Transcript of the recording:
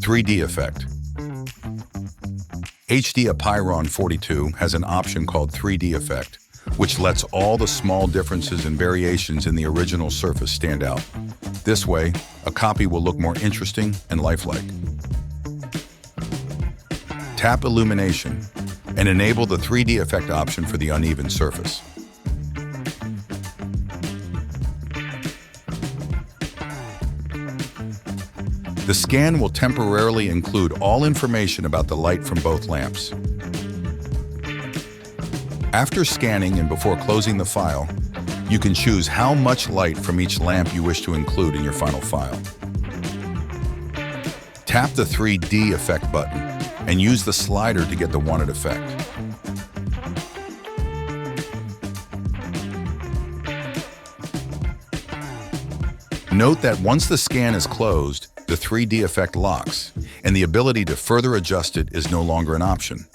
3D effect. HD Apeiron 42 has an option called 3D effect, which lets all the small differences and variations in the original surface stand out. This way, a copy will look more interesting and lifelike. Tap Illumination and enable the 3D effect option for the uneven surface. The scan will temporarily include all information about the light from both lamps. After scanning and before closing the file, you can choose how much light from each lamp you wish to include in your final file. Tap the 3D effect button and use the slider to get the wanted effect. Note that once the scan is closed, the 3D effect locks, and the ability to further adjust it is no longer an option.